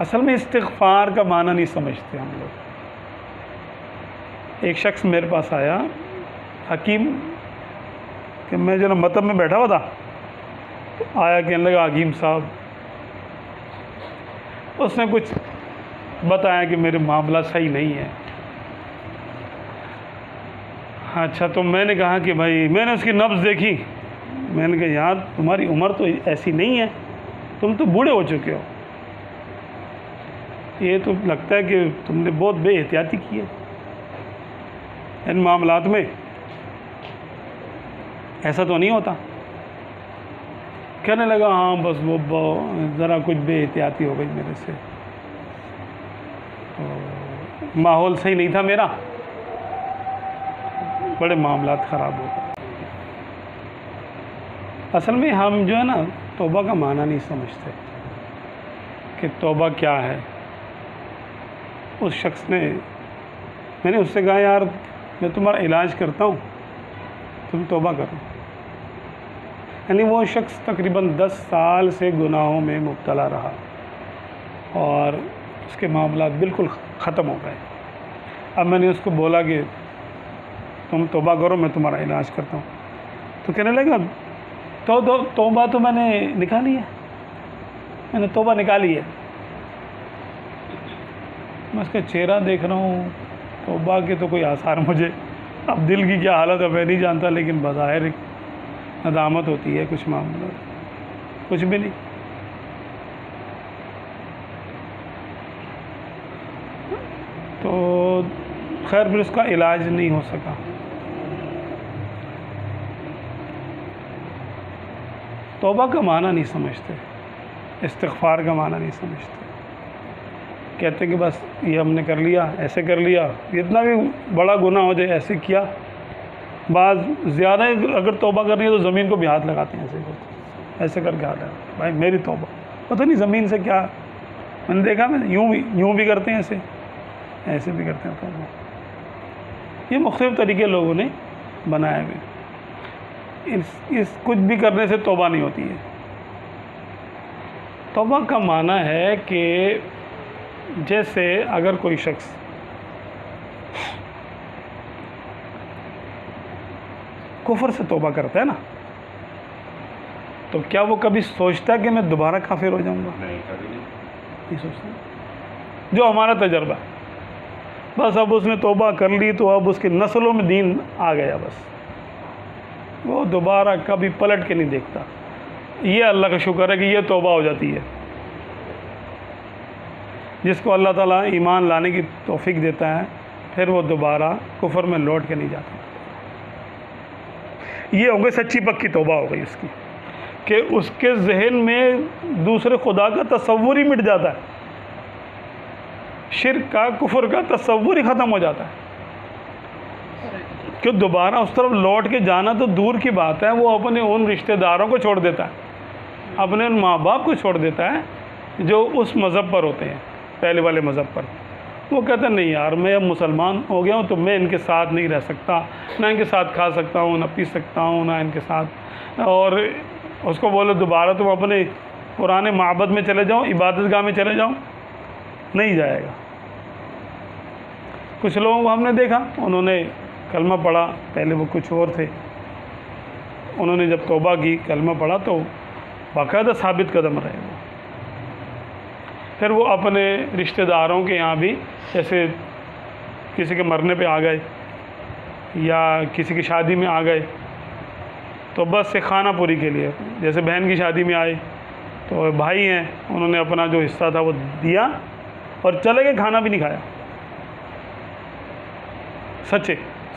असल में इस्तिग़फ़ार का माना नहीं समझते हम लोग। एक शख्स मेरे पास आया, हकीम, कि मैं जो मतब में बैठा हुआ था, आया, कहने लगा हकीम साहब, उसने कुछ बताया कि मेरे मामला सही नहीं है। अच्छा, तो मैंने कहा कि भाई, मैंने उसकी नब्ज़ देखी, मैंने कहा यार तुम्हारी उम्र तो ऐसी नहीं है, तुम तो बूढ़े हो चुके हो, ये तो लगता है कि तुमने बहुत बेएहतियाती की है इन मामलात में, ऐसा तो नहीं होता। कहने लगा हाँ बस वो ज़रा कुछ बेएहतियाती हो गई मेरे से, तो माहौल सही नहीं था मेरा, बड़े मामलात ख़राब हो गए। असल में हम जो है ना, तौबा का माना नहीं समझते कि तौबा क्या है। उस शख्स ने, मैंने उससे कहा यार मैं तुम्हारा इलाज करता हूँ, तुम तौबा करो। यानी वो शख्स तकरीबन 10 साल से गुनाहों में मुब्तला रहा और उसके मामला बिल्कुल ख़त्म हो गए। अब मैंने उसको बोला कि तुम तौबा करो, मैं तुम्हारा इलाज करता हूँ। तो कहने लगा तौबा तो मैंने निकाली है, मैंने तौबा निकाली है। मैं उसका चेहरा देख रहा हूँ, तौबा के तो कोई आसार मुझे, अब दिल की क्या हालत है मैं नहीं जानता, लेकिन बज़ाहिर नदामत होती है, कुछ मामला कुछ भी नहीं। तो खैर फिर उसका इलाज नहीं हो सका। तौबा का माना नहीं समझते, इस्तिग़फ़ार का माना नहीं समझते। कहते कि बस ये हमने कर लिया, ऐसे कर लिया, इतना भी बड़ा गुनाह हो जाए ऐसे किया। बाज़ ज़्यादा अगर तौबा करनी है तो ज़मीन को भी हाथ लगाते हैं, ऐसे करके हाथ लगा, भाई मेरी तौबा, पता नहीं ज़मीन से क्या, मैंने देखा, मैं यूँ भी करते हैं, ऐसे भी करते हैं तौबा। ये मुख्तलिफ़ तरीके लोगों ने बनाए हुए। इस कुछ भी करने से तौबा नहीं होती है। तौबा का माना है कि जैसे अगर कोई शख्स कुफ्र से तौबा करता है ना, तो क्या वो कभी सोचता है कि मैं दोबारा काफिर हो जाऊंगा? नहीं, कभी नहीं सोचता। जो हमारा तजर्बा, बस अब उसने तौबा कर ली तो अब उसकी नस्लों में दीन आ गया, बस वो दोबारा कभी पलट के नहीं देखता। ये अल्लाह का शुक्र है कि ये तौबा हो जाती है। जिसको अल्लाह ताला ईमान लाने की तौफीक देता है, फिर वो दोबारा कुफ्र में लौट के नहीं जाता। ये हो गई सच्ची पक्की तौबा हो गई उसकी, कि उसके जहन में दूसरे खुदा का तसव्वुर ही मिट जाता है, शिर्क का, कुफ्र का तसव्वुर ही ख़त्म हो जाता है। कि दोबारा उस तरफ लौट के जाना तो दूर की बात है, वो अपने उन रिश्तेदारों को छोड़ देता है, अपने उन माँ बाप को छोड़ देता है जो उस मज़हब पर होते हैं, पहले वाले मज़हब पर। वो कहता है नहीं यार, मैं अब मुसलमान हो गया हूँ तो मैं इनके साथ नहीं रह सकता, ना इनके साथ खा सकता हूँ, ना पी सकता हूँ, ना इनके साथ। और उसको बोलो दोबारा तुम अपने पुराने माबद में चले जाओ, इबादतगाह में चले जाओ, नहीं जाएगा। कुछ लोगों को हमने देखा, उन्होंने कलमा पढ़ा, पहले वो कुछ और थे, उन्होंने जब तौबा की, कलमा पढ़ा, तो बाकायदा साबित कदम रहे वो। फिर वो अपने रिश्तेदारों के यहाँ भी, जैसे किसी के मरने पे आ गए या किसी की शादी में आ गए, तो बस से खाना पूरी के लिए, जैसे बहन की शादी में आए तो भाई हैं, उन्होंने अपना जो हिस्सा था वो दिया और चले गए, खाना भी नहीं खाया।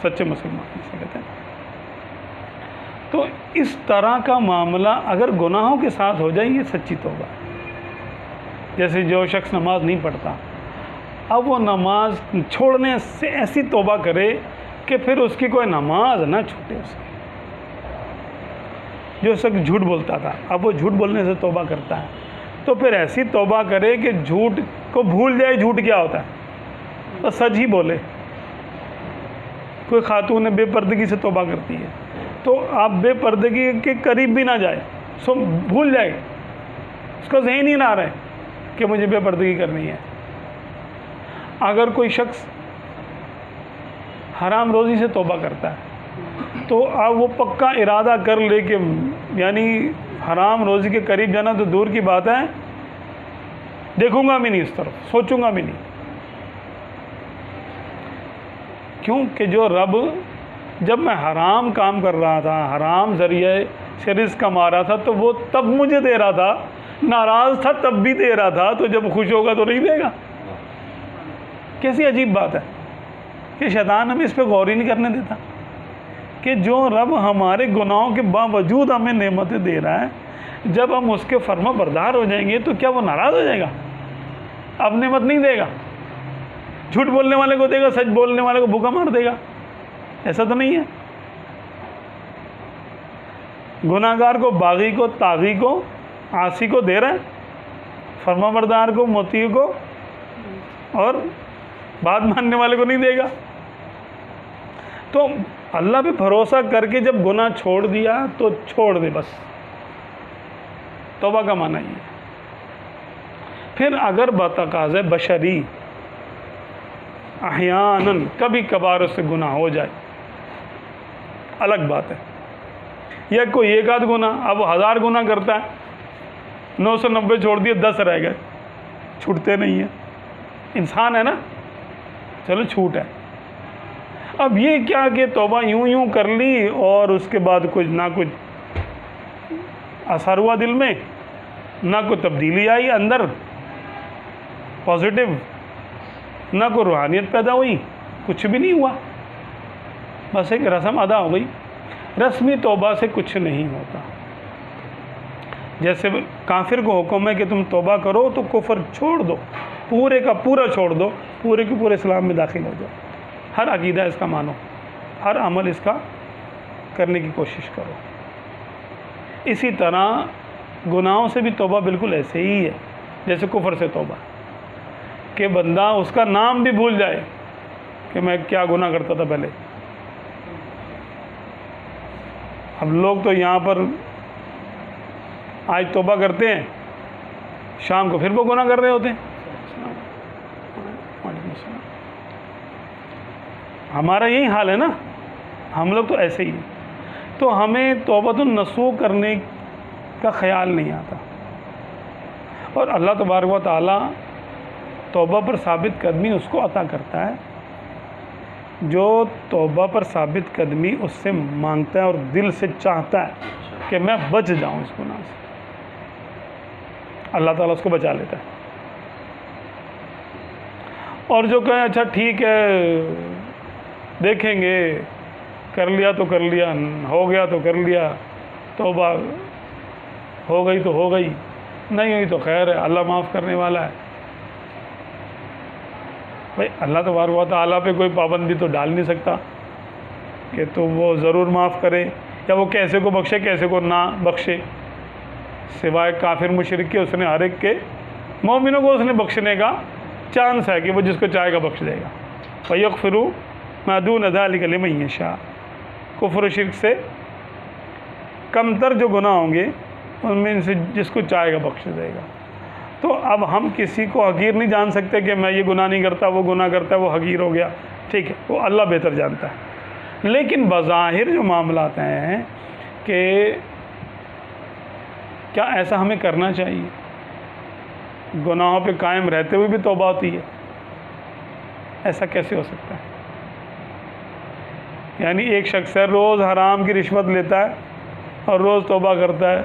सच्चे मुसलमान जिसे कहते हैं। तो इस तरह का मामला अगर गुनाहों के साथ हो जाए, ये सच्ची तौबा है। जैसे जो शख्स नमाज नहीं पढ़ता, अब वो नमाज छोड़ने से ऐसी तौबा करे कि फिर उसकी कोई नमाज ना छूटे उसकी। जो शख्स झूठ बोलता था, अब वो झूठ बोलने से तौबा करता है, तो फिर ऐसी तौबा करे कि झूठ को भूल जाए, झूठ क्या होता है, तो सच ही बोले। कोई खातून बेपर्दगी से तौबा करती है, तो आप बेपर्दगी के करीब भी ना जाए, सो भूल जाए, उसका ज़हन ही ना आ रहा है, कि मुझे बेपर्दगी करनी है। अगर कोई शख्स हराम रोज़ी से तौबा करता है तो अब वो पक्का इरादा कर ले कि यानी हराम रोज़ी के करीब जाना तो दूर की बात है, देखूंगा भी नहीं, इस तरफ सोचूंगा भी नहीं। क्योंकि जो रब, जब मैं हराम काम कर रहा था, हराम ज़रिए से रिज़्क़ कमा रहा था, तो वो तब मुझे दे रहा था, नाराज़ था तब भी दे रहा था, तो जब खुश होगा तो नहीं देगा। कैसी अजीब बात है कि शैतान हमें इस पर गौर ही नहीं करने देता कि जो रब हमारे गुनाहों के बावजूद हमें नेमतें दे रहा है, जब हम उसके फर्मा बरदार हो जाएंगे तो क्या वो नाराज़ हो जाएगा? अब नेमत नहीं देगा? झूठ बोलने वाले को देगा, सच बोलने वाले को भूखा मार देगा? ऐसा तो नहीं है। गुनाहगार को, बागी को, तागी को, आसी को दे रहा है, फर्मा बरदार को, मोती को, और बात मानने वाले को नहीं देगा। तो अल्लाह पे भरोसा करके जब गुनाह छोड़ दिया तो छोड़ दे बस। तौबा का माना ही है। फिर अगर बतकाज़े बशरी अहयानन कभी कभार उससे गुनाह हो जाए, अलग बात है। या कोई एक आध गुनाह, अब 1000 गुनाह करता है, 990 छोड़ दिए, 10 रह गए, छूटते नहीं है, इंसान है ना, चलो छूट है। अब ये क्या कि तौबा यूं कर ली और उसके बाद कुछ ना कुछ असर हुआ दिल में, ना कोई तब्दीली आई अंदर पॉजिटिव, ना कोई रूहानियत पैदा हुई, कुछ भी नहीं हुआ, बस एक रस्म अदा हो गई। रस्मी तौबा से कुछ नहीं होता। जैसे काफिर को हुक्म है कि तुम तौबा करो तो कुफर छोड़ दो, पूरे का पूरा छोड़ दो, पूरे के पूरे इस्लाम में दाखिल हो जाओ, हर अकीदा इसका मानो, हर अमल इसका करने की कोशिश करो। इसी तरह गुनाहों से भी तौबा बिल्कुल ऐसे ही है जैसे कुफर से तौबा, कि बंदा उसका नाम भी भूल जाए कि मैं क्या गुनाह करता था पहले। अब लोग तो यहाँ पर आज तौबा करते हैं, शाम को फिर वो गुनाह कर रहे होते हैं। हमारा यही हाल है ना, हम लोग तो ऐसे ही हैं। तो हमें तौबतुन नसूह करने का ख्याल नहीं आता, और अल्लाह तबारक व तआला तौबा पर साबित कदमी उसको अता करता है जो तौबा पर साबित कदमी उससे मांगता है और दिल से चाहता है कि मैं बच जाऊं इस गुनाह से। अल्लाह ताला उसको बचा लेता है। और जो कहे अच्छा ठीक है देखेंगे, कर लिया तो कर लिया, हो गया तो कर लिया, तौबा हो गई तो हो गई, नहीं हुई तो खैर है, अल्लाह माफ़ करने वाला है। भाई अल्लाह तबारक व तआला पे कोई पाबंदी तो डाल नहीं सकता कि तो वो ज़रूर माफ़ करे, या वो कैसे को बख्शे कैसे को ना बख्शे। सिवाय काफिर मुशरिक के उसने हर एक के मोमिनों को उसने बख्शने का चांस है कि वो जिसको चाहेगा बख्श देगा। फयग़फ़िरु मा दून ज़ालिका लिमन यशा। कुफ्र शिर्क से कमतर जो गुनाह होंगे उनमें से जिसको चाहेगा बख्श देगा। तो अब हम किसी को हकीर नहीं जान सकते कि मैं ये गुनाह नहीं करता, वो गुनाह करता है, वो हकीर हो गया, ठीक है, वो अल्लाह बेहतर जानता है। लेकिन बज़ाहिर जो मामलात हैं कि क्या ऐसा हमें करना चाहिए? गुनाहों पे कायम रहते हुए भी तौबा होती है, ऐसा कैसे हो सकता है? यानी एक शख्स है रोज़ हराम की रिश्वत लेता है और रोज़ तौबा करता है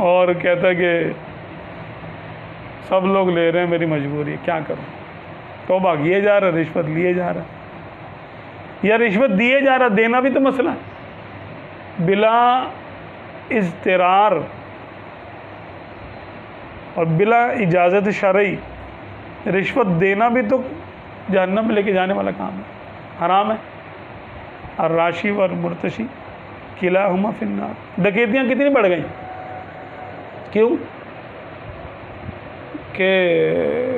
और कहता है कि सब लोग ले रहे हैं, मेरी मजबूरी है, क्या करूं? तौबा किए जा रहा, रिश्वत लिए जा रहा, या रिश्वत दिए जा रहा, देना भी तो मसला है। बिला इज़्तिरार और बिला इजाज़त शरई रिश्वत देना भी तो जहन्नम में लेके जाने वाला काम है, हराम है। और राशि और मुर्तशी किलाहुमा फिन्नार। डकैतियाँ कितनी बढ़ गई? क्यों? कि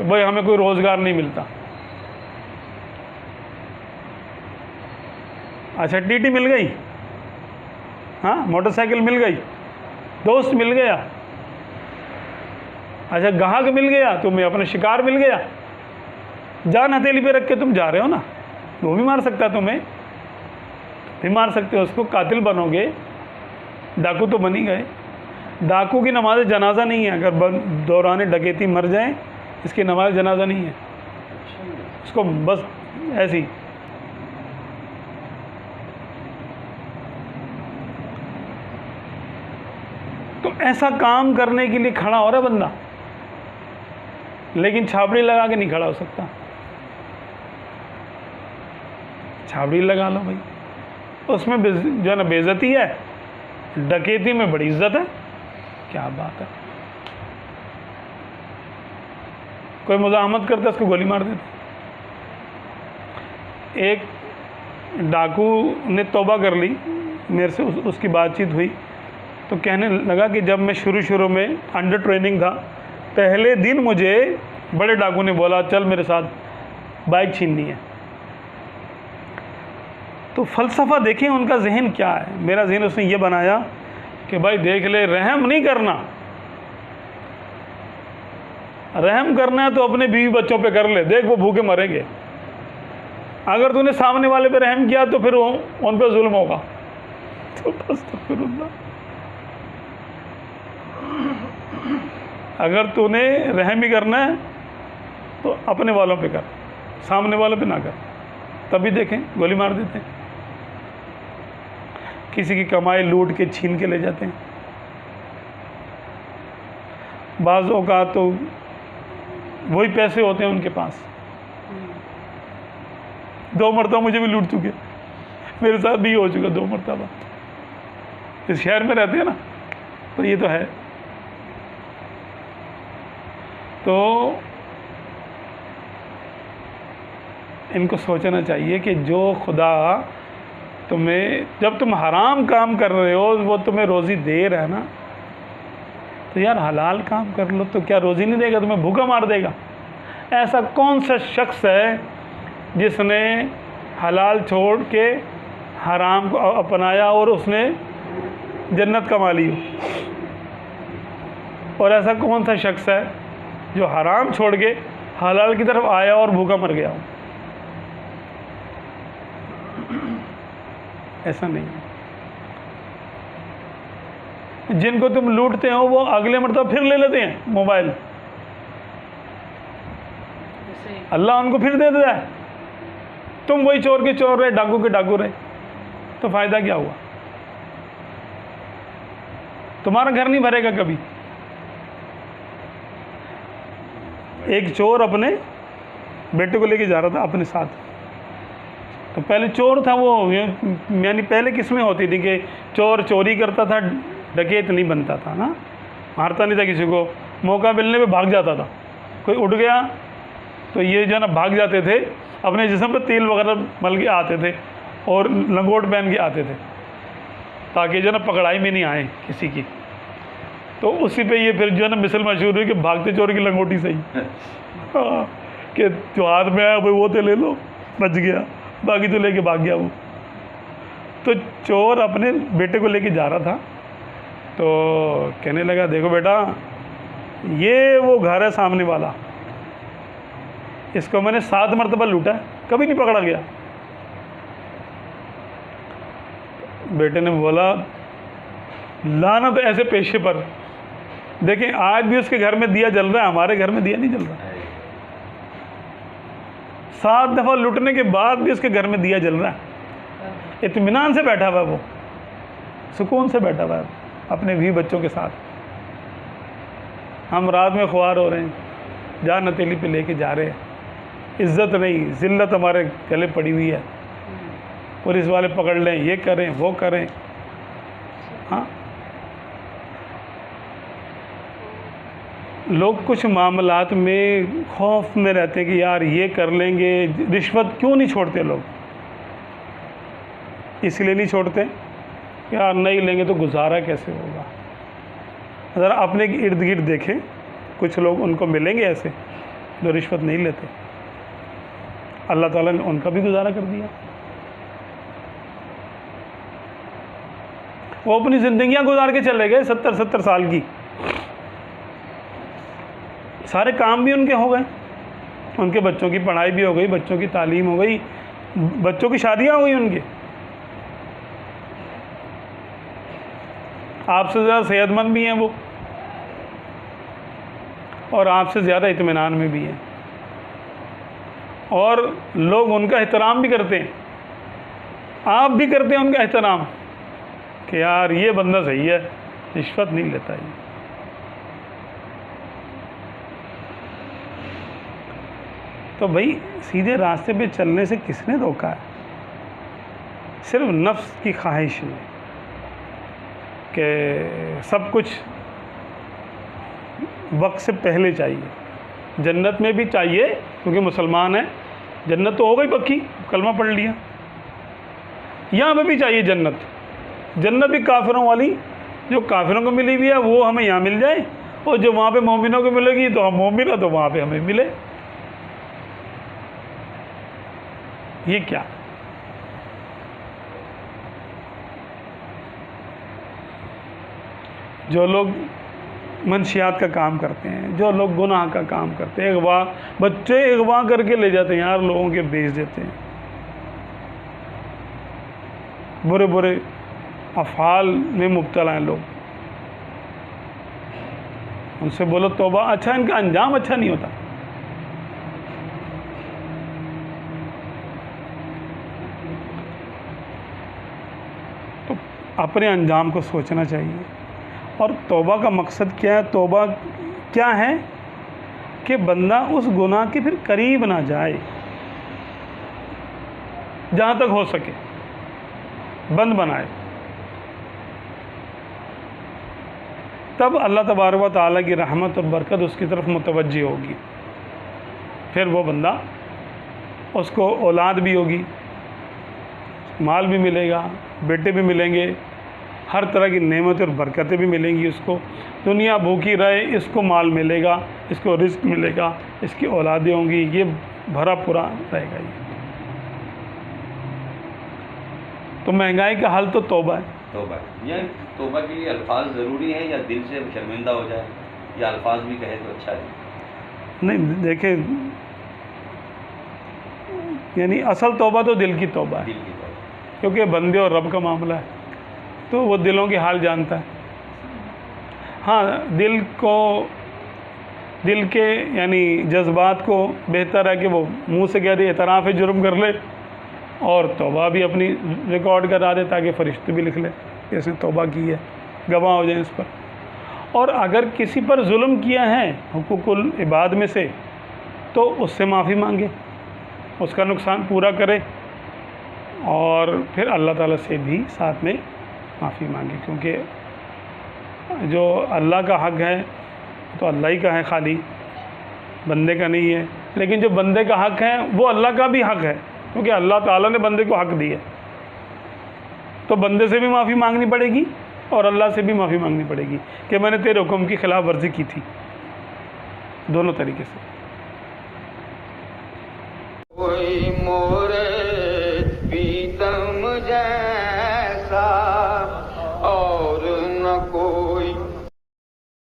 भाई हमें कोई रोज़गार नहीं मिलता। अच्छा टीटी मिल गई, हाँ मोटरसाइकिल मिल गई, दोस्त मिल गया, अच्छा ग्राहक मिल गया, तुम्हें अपना शिकार मिल गया, जान हथेली पे रख के तुम जा रहे हो ना, वो भी मार सकता है तुम्हें, भी मार सकते हो उसको, कातिल बनोगे, डाकू तो बन ही गए। डाकू की नमाज जनाजा नहीं है, अगर दौरान डकैती मर जाए इसकी नमाज जनाजा नहीं है, उसको बस ऐसी। तो ऐसा काम करने के लिए खड़ा हो रहा बंदा, लेकिन छाबड़ी लगा के नहीं खड़ा हो सकता। छाबड़ी लगा लो भाई, उसमें जो है ना बेइज्जती है, डकैती में बड़ी इज्जत है। क्या बात है, कोई मुज़ाहमत करता उसको गोली मार देते। एक डाकू ने तौबा कर ली, मेरे से उसकी बातचीत हुई तो कहने लगा कि जब मैं शुरू में अंडर ट्रेनिंग था, पहले दिन मुझे बड़े डाकू ने बोला चल मेरे साथ बाइक छीननी है। तो फ़लसफ़ा देखें उनका जहन क्या है। मेरा जहन उसने ये बनाया कि भाई देख ले, रहम नहीं करना, रहम करना है तो अपने बीवी बच्चों पे कर ले, देख वो भूखे मरेंगे। अगर तूने सामने वाले पे रहम किया तो फिर उन पे जुल्म होगा। तो बस तो फिर अगर तूने रहम ही करना है तो अपने वालों पे कर, सामने वालों पे ना कर। तभी देखें गोली मार देते हैं, किसी की कमाई लूट के छीन के ले जाते हैं। बाज़ औक़ात तो वही पैसे होते हैं उनके पास। 2 मरतबा मुझे भी लूट चुके, मेरे साथ भी हो चुका 2 मरतबा। इस शहर में रहते हैं ना, तो ये तो है। तो इनको सोचना चाहिए कि जो खुदा तुम्हें, जब तुम हराम काम कर रहे हो, वो तुम्हें रोज़ी दे रहा है ना, तो यार हलाल काम कर लो। तो क्या रोज़ी नहीं देगा, तुम्हें भूखा मार देगा? ऐसा कौन सा शख्स है जिसने हलाल छोड़ के हराम को अपनाया और उसने जन्नत कमा ली हो? और ऐसा कौन सा शख्स है जो हराम छोड़ के हलाल की तरफ आया और भूखा मर गया हो? ऐसा नहीं है। जिनको तुम लूटते हो वो अगले मरतबा फिर ले लेते हैं मोबाइल, अल्लाह उनको फिर दे देता है। तुम वही चोर के चोर रहे, डाकू के डाकू रहे, तो फ़ायदा क्या हुआ? तुम्हारा घर नहीं भरेगा कभी। एक चोर अपने बेटे को लेके जा रहा था अपने साथ, तो पहले चोर था वो, यानी पहले किस्में होती थी कि चोर चोरी करता था, डकैत नहीं बनता था ना, मारता नहीं था किसी को, मौका मिलने पे भाग जाता था। कोई उठ गया तो ये जो ना भाग जाते थे, अपने जिस्म पर तेल वगैरह मल के आते थे और लंगोट पहन के आते थे, ताकि जो ना पकड़ाई में नहीं आए किसी की। तो उसी पे ये फिर जो है ना मिसल मशहूर हुई कि भागते चोर की लंगोटी सही। हाँ, कि जो हाथ में आया भाई वो तो ले लो, बच गया, बाकी तो लेके भाग गया वो। तो चोर अपने बेटे को लेके जा रहा था, तो कहने लगा देखो बेटा, ये वो घर है सामने वाला, इसको मैंने 7 मरतबा लूटा, कभी नहीं पकड़ा गया। बेटे ने बोला लानत ऐसे पेशे पर। देखें आज भी उसके घर में दिया जल रहा है, हमारे घर में दिया नहीं जल रहा। 7 दफ़ा लूटने के बाद भी उसके घर में दिया जल रहा है। इत्मीनान से बैठा हुआ है वो, सुकून से बैठा हुआ है अपने भी बच्चों के साथ। हम रात में ख्वार हो रहे हैं, जान हथेली पे लेके जा रहे हैं, इज़्ज़त नहीं ज़िल्लत हमारे गले पड़ी हुई है, पुलिस वाले पकड़ लें, ये करें वो करें। हाँ, लोग कुछ मामलात में खौफ में रहते हैं कि यार ये कर लेंगे। रिश्वत क्यों नहीं छोड़ते लोग? इसलिए नहीं छोड़ते यार नहीं लेंगे तो गुजारा कैसे होगा। ज़रा अपने इर्द गिर्द देखें, कुछ लोग उनको मिलेंगे ऐसे जो रिश्वत नहीं लेते, अल्लाह ताला ने उनका भी गुजारा कर दिया। वो अपनी ज़िंदगियां गुजार के चले गए 70-70 साल की, सारे काम भी उनके हो गए, उनके बच्चों की पढ़ाई भी हो गई, बच्चों की तालीम हो गई, बच्चों की शादियां हो गई उनके। आपसे ज़्यादा सेहतमंद भी हैं वो, और आपसे ज़्यादा इत्मीनान में भी हैं, और लोग उनका एहतराम भी करते हैं, आप भी करते हैं उनका एहतराम कि यार ये बंदा सही है, रिश्वत नहीं लेता ये। तो भाई सीधे रास्ते पे चलने से किसने रोका है? सिर्फ नफ्स की ख्वाहिश ने कि सब कुछ वक्त से पहले चाहिए। जन्नत में भी चाहिए क्योंकि मुसलमान है, जन्नत तो हो गई पक्की, कलमा पढ़ लिया। यहाँ पे भी चाहिए जन्नत, जन्नत भी काफिरों वाली, जो काफिरों को मिली हुई है वो हमें यहाँ मिल जाए, और जो वहाँ पे मोमिनों को मिलेगी तो हम मोमिन है तो वहाँ पे हमें मिले। ये क्या? जो लोग मनशियात का काम करते हैं, जो लोग गुनाह का काम करते हैं, अगवा बच्चे अगवा करके ले जाते हैं यार, लोगों के बेच देते हैं, बुरे बुरे अफ़ाल में मुब्तला हैं लोग। उनसे बोलो तौबा, अच्छा इनका अंजाम अच्छा नहीं होता। तो अपने अंजाम को सोचना चाहिए। और तौबा का मकसद क्या है? तौबा क्या है कि बंदा उस गुनाह के फिर करीब ना जाए, जहाँ तक हो सके बंद बनाए, तब अल्लाह तबारक व तआला की रहमत और बरकत उसकी तरफ मुतवज्जी होगी। फिर वो बंदा, उसको औलाद भी होगी, माल भी मिलेगा, बेटे भी मिलेंगे, हर तरह की नेमत और बरकतें भी मिलेंगी उसको। दुनिया भूखी रहे, इसको माल मिलेगा, इसको रिस्क मिलेगा, इसकी औलादें होंगी, ये भरा पूरा रहेगा ये। तो महंगाई का हल तो तौबा है। तौबा या तौबा के लिए अल्फाज ज़रूरी हैं या दिल से शर्मिंदा हो जाए, या अल्फाज भी कहे तो अच्छा है? नहीं देखे, यानी असल तौबा तो दिल की तौबा है, दिल की तौबा। क्योंकि बंदे और रब का मामला है, तो वो दिलों के हाल जानता है। हाँ, दिल के यानी जज्बात को बेहतर है कि वो मुंह से कह दे एतराफ़ जुर्म कर ले, और तौबा भी अपनी रिकॉर्ड करा दे ताकि फ़रिश्ते भी लिख ले कि इसने तौबा की है, गवाह हो जाए इस पर। और अगर किसी पर जुल्म किया है हुकूकुल इबाद में से, तो उससे माफ़ी मांगे, उसका नुकसान पूरा करे, और फिर अल्लाह ताला से भी साथ में माफ़ी मांगे, क्योंकि जो अल्लाह का हक़ है तो अल्लाह ही का है, खाली बंदे का नहीं है। लेकिन जो बंदे का हक़ है वो अल्लाह का भी हक़ है, क्योंकि अल्लाह ताला ने बंदे को हक़ दिया। तो बंदे से भी माफ़ी मांगनी पड़ेगी और अल्लाह से भी माफ़ी मांगनी पड़ेगी कि मैंने तेरे हुक्म की खिलाफ वर्जी की थी, दोनों तरीके से।